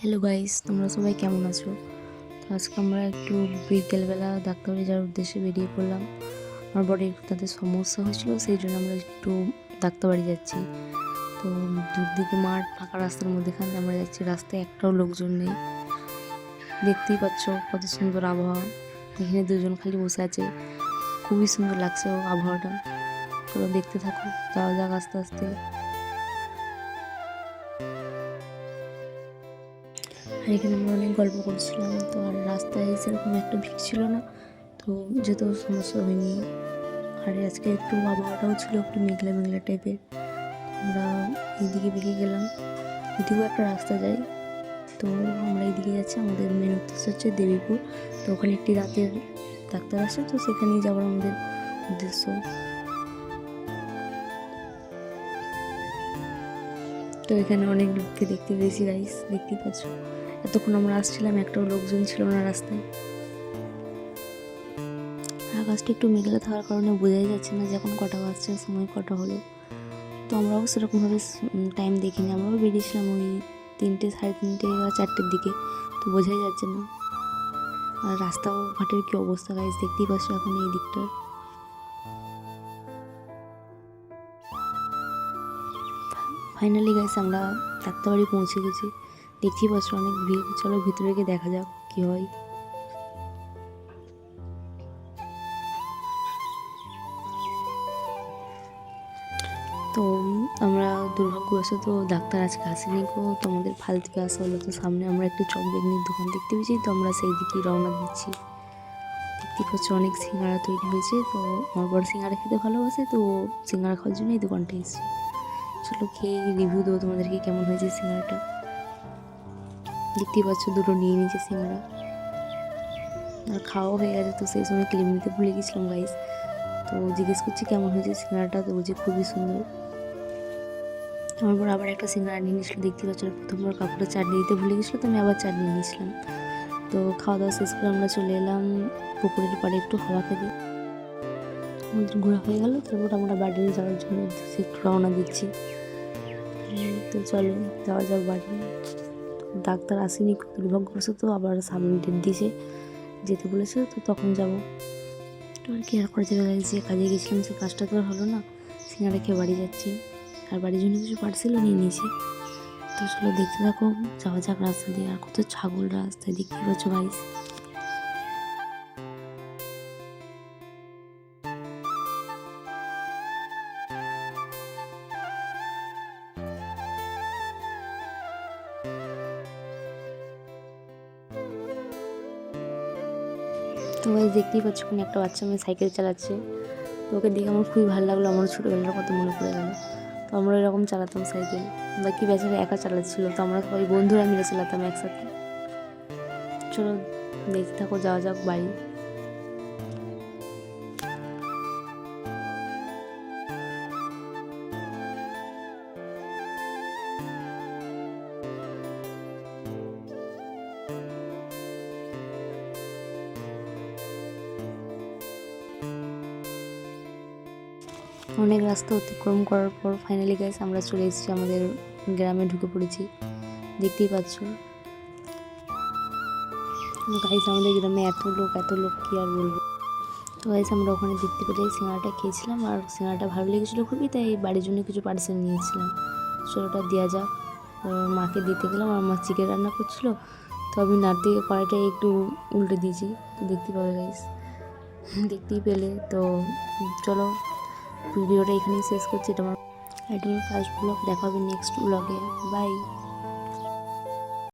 Hello guys, তোমরা সবাই কেমন আছো? তো আজকে আমরা একটু বিকেলবেলা ডাক্তারবাড়ি যাওয়ার উদ্দেশ্যে বেরিয়ে পড়লাম। আমার বডির তাদের সমস্যা হয়েছিল, সেই জন্য আমরা একটু ডাক্তারবাড়ি যাচ্ছি। তো দুদিকে মাঠ, ফাঁকা রাস্তার মধ্যেখানে আমরা যাচ্ছি। রাস্তায় একটাও লোকজন নেই। দেখতেই পাচ্ছ কত সুন্দর আবহাওয়া। এখানে দুজন খালি বসে আছে, খুবই সুন্দর লাগছে আবহাওয়াটা। চলো দেখতে থাকো, যাওয়া যাক আস্তে আস্তে। আর এখানে আমরা অনেক গল্প করছিলাম। তো আর রাস্তায় সেরকম একটা ভিড় ছিল না, তো যেতেও সমস্যা হয়নি। আর আজকে একটু আবহাওয়াটাও ছিল একটু মেঘলা মেঘলা টাইপের। আমরা এইদিকে বেরিয়ে গেলাম, এদিকেও একটা রাস্তা যায়। তো আমরা এইদিকে যাচ্ছি, আমাদের মেন উদ্দেশ্য হচ্ছে দেবীপুর। তো ওখানে একটি দাঁতের ডাক্তার আসে, তো সেখানেই যাওয়ার আমাদের উদ্দেশ্য। তো এখানে অনেক লোককে দেখতে পেয়েছি গাইস, দেখতেই পাচ্ছ। এতক্ষণ আমরা আসছিলাম, একটাও লোকজন ছিল না রাস্তায়। আকাশটা একটু মেঘলা থাকার কারণে বোঝাই যাচ্ছে না যখন কটা বাজছে, সময় কটা হলো। তো আমরাও সেরকমভাবে টাইম দেখিনি, আমরাও বেরিয়েছিলাম ওই 3টে, 3:30 বা 4টের দিকে। তো বোঝাই যাচ্ছে না। আর রাস্তাও ঘাটের কী অবস্থা গাইজ, দেখতেই পাচ্ছ এখন এই দিকটার। ফাইনালি গাইজ আমরা ডাক্তারবাড়ি পৌঁছে গেছি। দেখতেই পাচ্ছ অনেক ভিড়। চলো ভিতরে গিয়ে দেখা যাক কী হয়। তো আমরা দুর্ভাগ্যবশত ডাক্তার আজকে আসেনি গো, তো আমাদের ফাল থেকে আসা হলো। তো সামনে আমরা একটু চপ বেগনির দোকান দেখতে পেয়েছি, তো আমরা সেই দিকেই রওনা দিচ্ছি। দেখতে পাচ্ছ অনেক সিঙ্গাড়া তৈরি হয়েছে। তো আমার বড় সিঙ্গাড়া খেতে ভালোবাসে, তো সিঙ্গাড়া খাওয়ার জন্য এই দোকানটা এসেছি। চলো খেয়ে রিভিউ দেবো তোমাদেরকে কেমন হয়েছে সিঙ্গাড়াটা। দেখতেই পাচ্ছ দুটো নিয়ে নিয়েছে সিঙ্গাড়া, আর খাওয়া হয়ে গেছে। তো সেই সময় ক্লিপ নিতে ভুলে গেছিলাম গাইস। তো জিজ্ঞেস করছি কেমন হয়েছে সিঙ্গাড়াটা, তো বলছে খুবই সুন্দর। আমার পর আবার একটা সিঙ্গাড়া নিয়ে নিয়েছিল। দেখতে পাচ্ছ প্রথমবার কাকুটা চাটনি দিতে ভুলে গেছিলো, তো আমি আবার চাটনি নিয়েছিলাম। তো খাওয়া দাওয়া শেষ করে আমরা চলে এলাম পুকুরের পাড়ে একটু হাওয়া খেতে। আমাদের ঘোরা হয়ে গেল, তারপর আমরা বাড়ি যাওয়ার জন্য একটু রওনা দিচ্ছি। তো চলো যাওয়া যাক বাড়ি। ডাক্তার আসেনি দুর্ভাগ্যবশত, আবার সামনে ডেট দিয়েছে, যেতে বলেছে, তো তখন যাবো। তো আর কি আর করা যাবে, যে কাজে গেছিলাম সে কাজটা তো আর হলো না। সিঙ্গাড়া খেয়ে বাড়ি যাচ্ছি, আর বাড়ির জন্য কিছু পার্সেলও নিয়ে নিয়েছি। তো চলো দেখতে থাকো, যাওয়া যাক রাস্তা দিয়ে। আর কত ছাগল রাস্তায়, দেখতে পাচ্ছ গাইস। তো গাইস দেখতেই পাচ্ছ ওখানে একটা বাচ্চা মেয়ে সাইকেল চালাচ্ছে। তো ওকে দেখে আমার খুবই ভালো লাগলো, আমার ছোটোবেলার কথা মনে পড়ে গেল। তো আমরা এরকম চালাতাম সাইকেল, বাকি বেচারা একা চালাচ্ছিল, তো আমরা সবাই বন্ধুরা মিলে চালাতাম একসাথে। চলো দেখতে থাকো, যাওয়া যাক বাড়ি। অনেক রাস্তা অতিক্রম করার পর ফাইনালি গাইস আমরা চলে এসেছি, আমাদের গ্রামে ঢুকে পড়েছি। দেখতেই পাচ্ছ গাইস, আমাদের গ্রামে এত লোক কি আর বলবো। তো গাইস আমরা ওখানে দেখতে পেলে সিঙ্গাড়াটা খেয়েছিলাম, আর সিঙ্গাড়াটা ভালো লেগেছিলো খুবই, তাই বাড়ির জন্য কিছু পার্সেল নিয়েছিলাম। চলোটা দেওয়া যাক। মাকে দিতে গেলাম, আর মা চিকেন রান্না করছিলো, তো আমি নাড়তে কড়াইটা একটু উল্টে দিয়েছি। তো দেখতে পাবে গাইস, দেখতেই পেলে। তো চলো ভিডিওটা এখানেই শেষ করছি। এটা আমার ফার্স্ট ব্লগ, দেখা হবে নেক্সট ব্লগে। বাই।